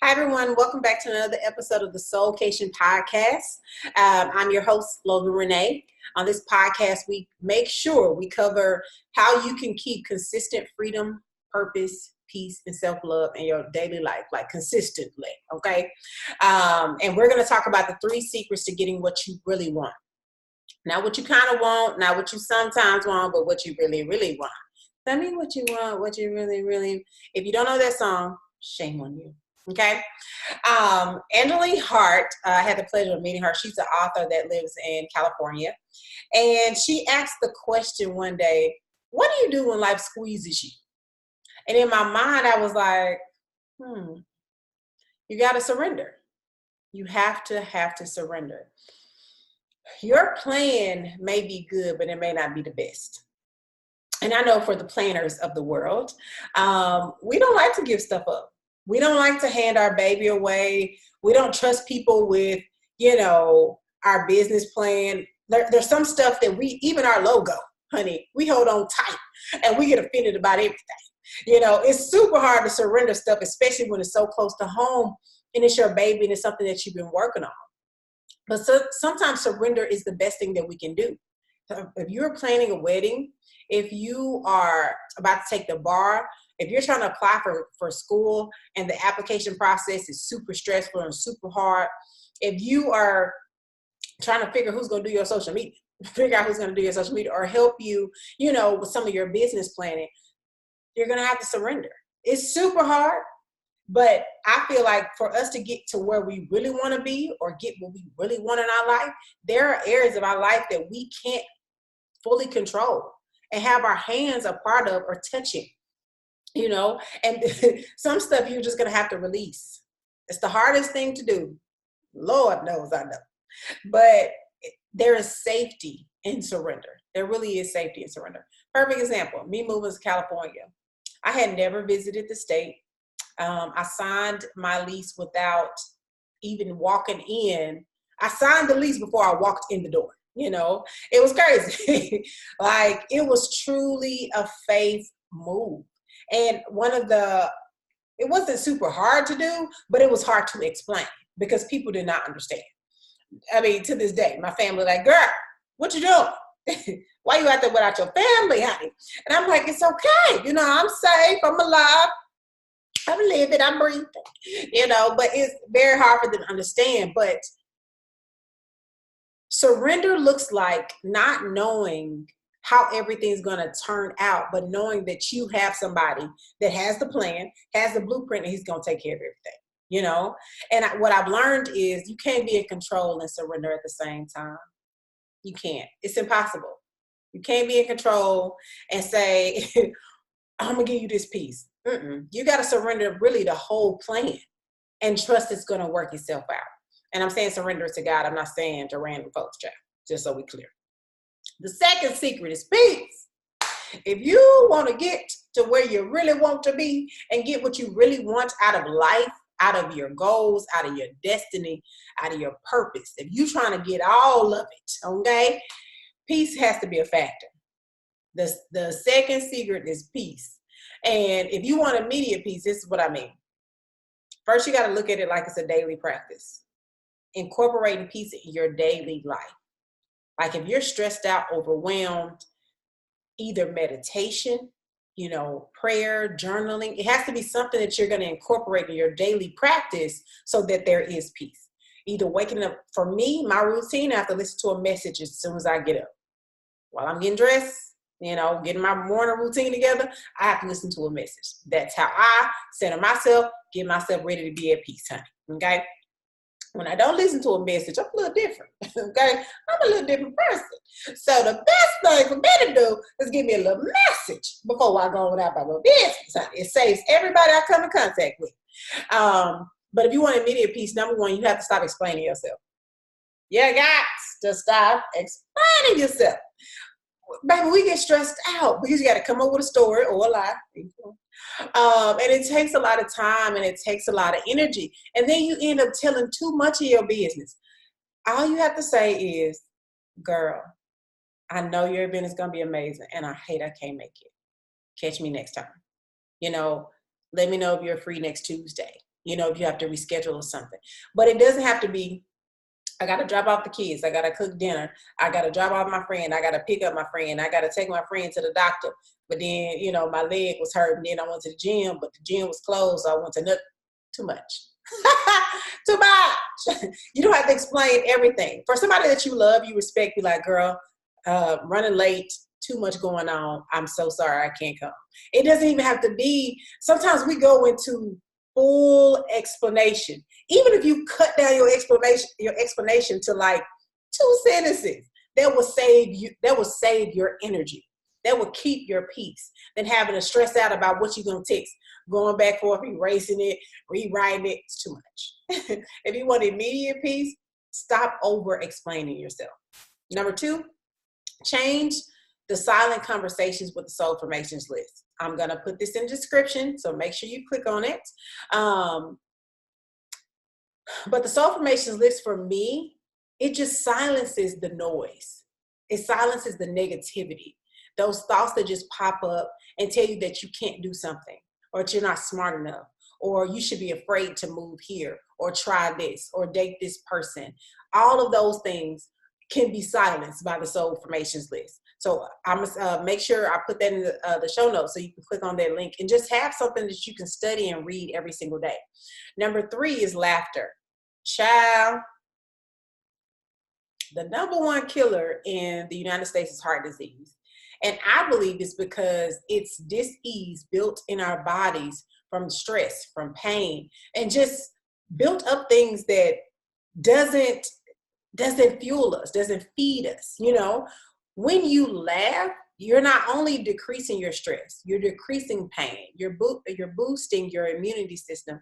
Hi, everyone. Welcome back to another episode of the Soulkation Podcast. I'm your host, Logan Renee. On this podcast, we make sure we cover how you can keep consistent freedom, purpose, peace, and self-love in your daily life, like consistently, okay? And we're going to talk about the 3 secrets to getting what you really want. Not what you kind of want, not what you sometimes want, but what you really, really want. Tell me what you want, what you really, really. If you don't know that song, shame on you. Okay. Angela Hart, I had the pleasure of meeting her. She's an author that lives in California. And she asked the question one day, what do you do when life squeezes you? And in my mind, I was like, you got to surrender. You have to surrender. Your plan may be good, but it may not be the best. And I know for the planners of the world, we don't like to give stuff up. We don't like to hand our baby away. We don't trust people with, our business plan. There's some stuff that even our logo, honey, we hold on tight and we get offended about everything. It's super hard to surrender stuff, especially when it's so close to home and it's your baby and it's something that you've been working on. But sometimes surrender is the best thing that we can do. If you're planning a wedding, if you are about to take the bar, if you're trying to apply for school and the application process is super stressful and super hard, if you are trying to figure who's going to do your social media, or help you, with some of your business planning, you're going to have to surrender. It's super hard, but I feel like for us to get to where we really want to be or get what we really want in our life, there are areas of our life that we can't fully control and have our hands a part of or touching. And some stuff you're just going to have to release. It's the hardest thing to do. Lord knows I know. But there is safety in surrender. There really is safety in surrender. Perfect example, me moving to California. I had never visited the state. I signed my lease without even walking in. I signed the lease before I walked in the door. It was crazy. Like, it was truly a faith move. And it wasn't super hard to do, but it was hard to explain because people did not understand. I mean, to this day, my family like, girl, what you doing? Why you out there without your family, honey? And I'm like, it's okay. I'm safe. I'm alive. I'm living. I'm breathing. But it's very hard for them to understand. But surrender looks like not knowing how everything's going to turn out, but knowing that you have somebody that has the plan, has the blueprint, and he's going to take care of everything, And what I've learned is you can't be in control and surrender at the same time. You can't. It's impossible. You can't be in control and say, I'm going to give you this piece. You got to surrender really the whole plan and trust it's going to work itself out. And I'm saying surrender to God. I'm not saying to random folks, child, just so we're clear. The second secret is peace. If you want to get to where you really want to be and get what you really want out of life, out of your goals, out of your destiny, out of your purpose, if you're trying to get all of it, okay, peace has to be a factor. The second secret is peace. And if you want immediate peace, this is what I mean. First, you got to look at it like it's a daily practice. Incorporating peace in your daily life. Like if you're stressed out, overwhelmed, either meditation, prayer, journaling, it has to be something that you're going to incorporate in your daily practice so that there is peace. Either waking up, for me, my routine, I have to listen to a message as soon as I get up. While I'm getting dressed, getting my morning routine together, I have to listen to a message. That's how I center myself, get myself ready to be at peace, honey. Okay? When I don't listen to a message, I'm a little different, okay? I'm a little different person. So the best thing for me to do is give me a little message before I go without my little business. It saves everybody I come in contact with. But if you want immediate peace, number one, you have to stop explaining yourself. You got to stop explaining yourself. Baby, we get stressed out because you got to come up with a story or a lie. And it takes a lot of time and it takes a lot of energy. And then you end up telling too much of your business. All you have to say is, girl, I know your event is going to be amazing and I can't make it. Catch me next time. Let me know if you're free next Tuesday. if you have to reschedule or something. But it doesn't have to be, I got to drop off the kids. I got to cook dinner. I got to drop off my friend. I got to pick up my friend. I got to take my friend to the doctor. But then, my leg was hurt. And then I went to the gym, but the gym was closed. So I went to too much. Too much. You don't have to explain everything. For somebody that you love, you respect, be like, girl, running late, too much going on. I'm so sorry I can't come. It doesn't even have to be. Sometimes we go into full explanation. Even if you cut down your explanation to like 2 sentences, that will save your energy. That will keep your peace than having to stress out about what you're going to text, going back and forth, erasing it, rewriting it. It's too much. If you want immediate peace, stop over explaining yourself. Number 2, change the silent conversations with the soul formations list. I'm going to put this in the description, so make sure you click on it. But the soul formations list for me, it just silences the noise. It silences the negativity. Those thoughts that just pop up and tell you that you can't do something, or that you're not smart enough, or you should be afraid to move here, or try this, or date this person. All of those things can be silenced by the soul formations list. So I'm gonna make sure I put that in the show notes so you can click on that link and just have something that you can study and read every single day. Number 3 is laughter. Child, the number 1 killer in the United States is heart disease. And I believe it's because it's dis-ease built in our bodies from stress, from pain, and just built up things that doesn't fuel us, doesn't feed us. When you laugh, you're not only decreasing your stress, you're decreasing pain, you're boosting your immunity system,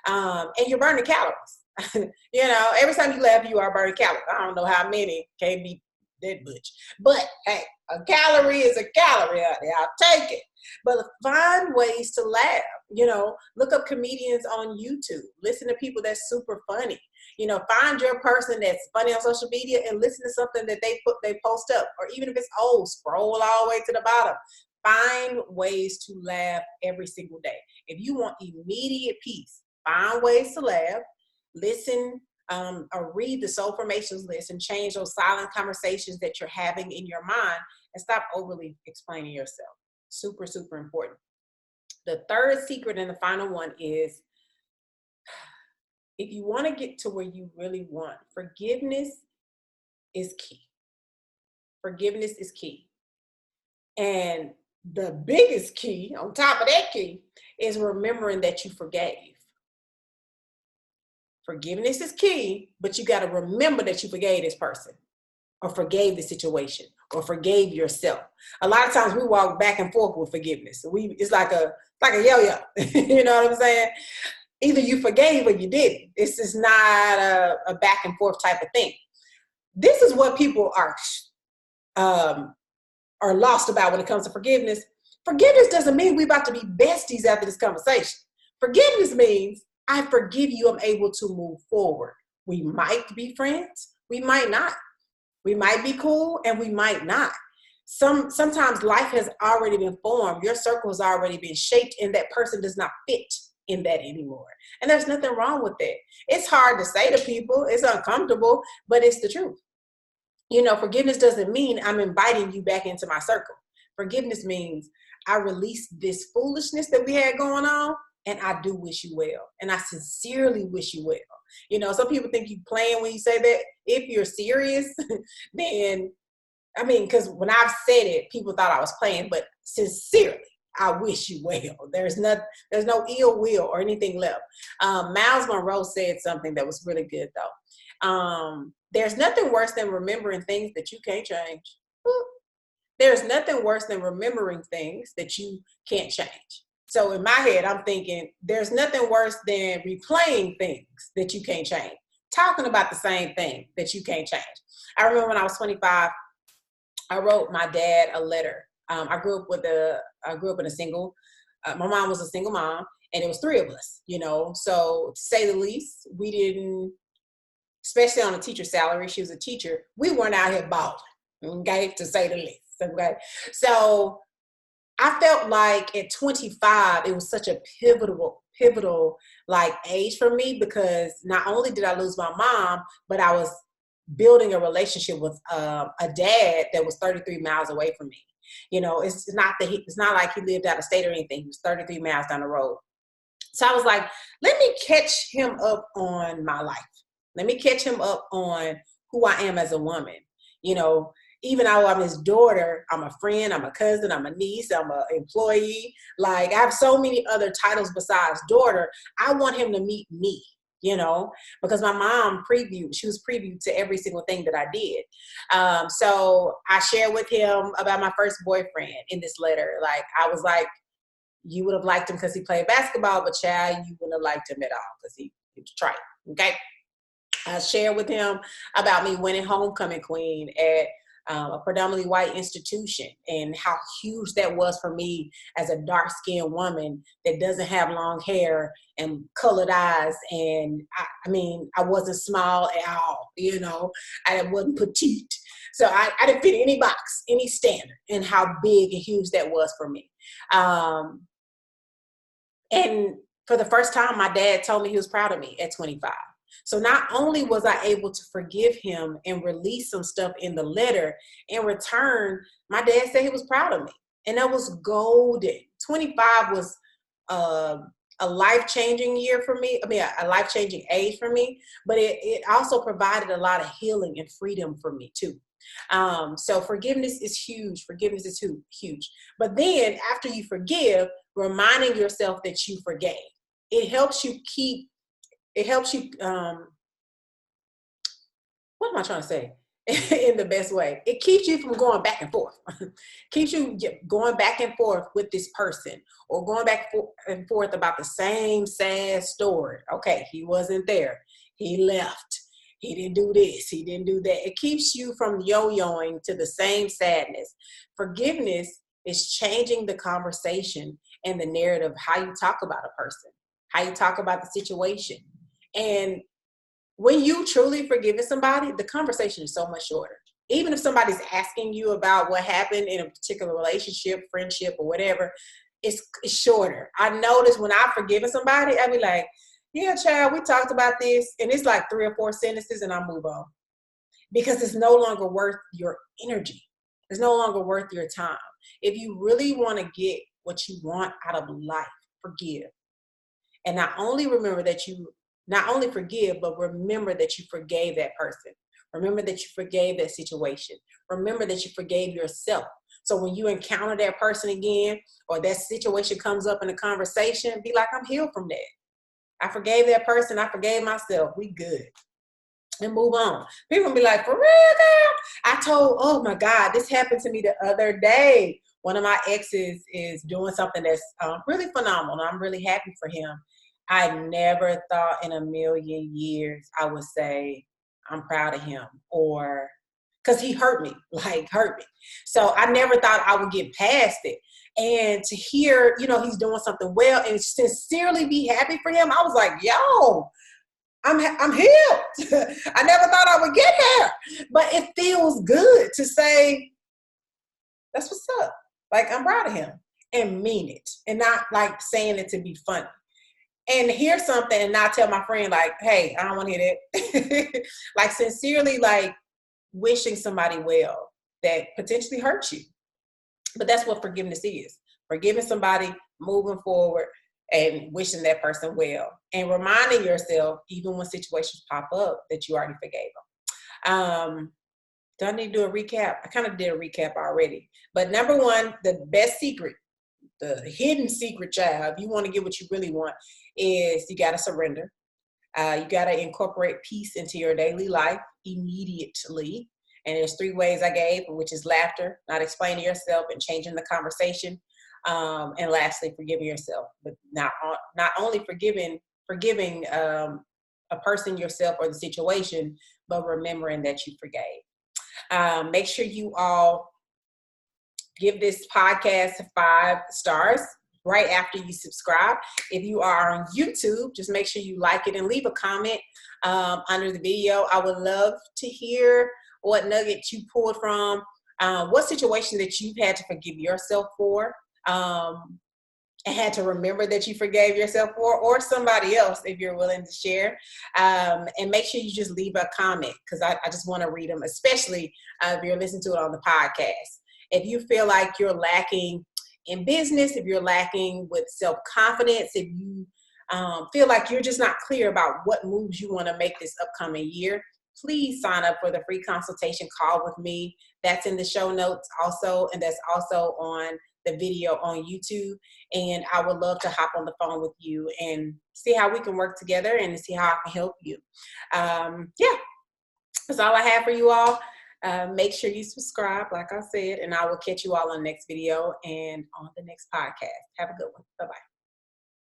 and you're burning calories. Every time you laugh, you are burning calories. I don't know how many, can't be that much. But hey, a calorie is a calorie out there. I'll take it. But find ways to laugh. Look up comedians on YouTube. Listen to people that's super funny. Find your person that's funny on social media and listen to something that they post up. Or even if it's old, scroll all the way to the bottom. Find ways to laugh every single day. If you want immediate peace, find ways to laugh. Listen or read the soul formations list and change those silent conversations that you're having in your mind and stop overly explaining yourself. Super, super important. The third secret and the final one is, if you want to get to where you really want, forgiveness is key. Forgiveness is key. And the biggest key, on top of that key, is remembering that you forgave. Forgiveness is key, but you got to remember that you forgave this person, or forgave the situation, or forgave yourself. A lot of times we walk back and forth with forgiveness. It's like a yo-yo. You know what I'm saying? Either you forgave or you didn't. This is not a back and forth type of thing. This is what people are lost about when it comes to forgiveness. Forgiveness doesn't mean we're about to be besties after this conversation. Forgiveness means I forgive you. I'm able to move forward. We might be friends. We might not. We might be cool and we might not. Sometimes life has already been formed. Your circle has already been shaped and that person does not fit in that anymore. And there's nothing wrong with that. It's hard to say to people. It's uncomfortable, but it's the truth. Forgiveness doesn't mean I'm inviting you back into my circle. Forgiveness means I release this foolishness that we had going on, and I do wish you well. And I sincerely wish you well. Some people think you're playing when you say that. If you're serious, then, because when I've said it, people thought I was playing, but sincerely, I wish you well. There's no ill will or anything left. Miles Monroe said something that was really good, though. There's nothing worse than remembering things that you can't change. There's nothing worse than remembering things that you can't change. So in my head, I'm thinking there's nothing worse than replaying things that you can't change. Talking about the same thing that you can't change. I remember when I was 25, I wrote my dad a letter. I grew up in a single, my mom was a single mom, and it was 3 of us, So to say the least, we didn't, especially on a teacher's salary, she was a teacher, we weren't out here balling, okay, to say the least, okay? So I felt like at 25, it was such a pivotal pivotal like age for me, because not only did I lose my mom, but I was building a relationship with a dad that was 33 miles away from me. You know, it's not like he lived out of state or anything. He was 33 miles down the road. So I was like, let me catch him up on my life. Let me catch him up on who I am as a woman. You know, even though I'm his daughter, I'm a friend, I'm a cousin, I'm a niece, I'm an employee. Like, I have so many other titles besides daughter. I want him to meet me, you know, because my mom she was previewed to every single thing that I did. So I shared with him about my first boyfriend in this letter. Like, I was like, you would have liked him because he played basketball, but child, you wouldn't have liked him at all because he was trite. Okay. I shared with him about me winning homecoming queen at a predominantly white institution, and how huge that was for me as a dark-skinned woman that doesn't have long hair and colored eyes. And I wasn't small at all, you know, I wasn't petite. So I didn't fit any box, any standard, and how big and huge that was for me. And for the first time, my dad told me he was proud of me at 25. So not only was I able to forgive him and release some stuff in the letter, in return, my dad said he was proud of me. And that was golden. 25 was a life-changing year for me. A life-changing age for me. But it also provided a lot of healing and freedom for me too. So forgiveness is huge. Forgiveness is huge. But then after you forgive, reminding yourself that you forgave. It helps you what am I trying to say? In the best way. It keeps you from going back and forth. Keeps you going back and forth with this person, or going back and forth about the same sad story. Okay, he wasn't there. He left. He didn't do this. He didn't do that. It keeps you from yo-yoing to the same sadness. Forgiveness is changing the conversation and the narrative, how you talk about a person, how you talk about the situation. And when you truly forgive somebody, the conversation is so much shorter. Even if somebody's asking you about what happened in a particular relationship, friendship, or whatever, it's shorter. I notice when I've forgiven somebody, I be like, yeah, child, we talked about this. And it's like 3 or 4 sentences and I move on. Because it's no longer worth your energy. It's no longer worth your time. If you really want to get what you want out of life, forgive. And not only forgive, but remember that you forgave that person. Remember that you forgave that situation. Remember that you forgave yourself. So when you encounter that person again, or that situation comes up in a conversation, be like, I'm healed from that. I forgave that person. I forgave myself. We good. And move on. People be like, for real, girl? Oh my God, this happened to me the other day. One of my exes is doing something that's really phenomenal. I'm really happy for him. I never thought in a million years I would say I'm proud of him, or because he hurt me. So I never thought I would get past it. And to hear, he's doing something well and sincerely be happy for him, I was like, yo, I'm healed. I never thought I would get here, but it feels good to say, that's what's up. Like, I'm proud of him, and mean it, and not like saying it to be funny. And hear something and not tell my friend, like, hey, I don't want to hear that. Like, sincerely, like, wishing somebody well that potentially hurt you. But that's what forgiveness is. Forgiving somebody, moving forward, and wishing that person well. And reminding yourself, even when situations pop up, that you already forgave them. Do I need to do a recap? I kind of did a recap already. But number one, the best secret, the hidden secret, child, if you want to get what you really want, is you got to surrender. You got to incorporate peace into your daily life immediately. And there's 3 ways I gave, which is laughter, not explaining yourself and changing the conversation. And lastly, forgiving yourself. But not only forgiving a person, yourself, or the situation, but remembering that you forgave. Make sure you all give this podcast 5 stars right after you subscribe. If you are on YouTube, just make sure you like it and leave a comment under the video. I would love to hear what nugget you pulled from, what situation that you've had to forgive yourself for. and had to remember that you forgave yourself for, or somebody else if you're willing to share. And make sure you just leave a comment, because I just want to read them, especially if you're listening to it on the podcast. If you feel like you're lacking in business, if you're lacking with self-confidence, if you feel like you're just not clear about what moves you want to make this upcoming year, please sign up for the free consultation call with me. That's in the show notes also, and that's also on the video on YouTube. And I would love to hop on the phone with you and see how we can work together and see how I can help you. Yeah, that's all I have for you all. Make sure you subscribe, like I said, and I will catch you all on the next video and on the next podcast. Have a good one. Bye-bye.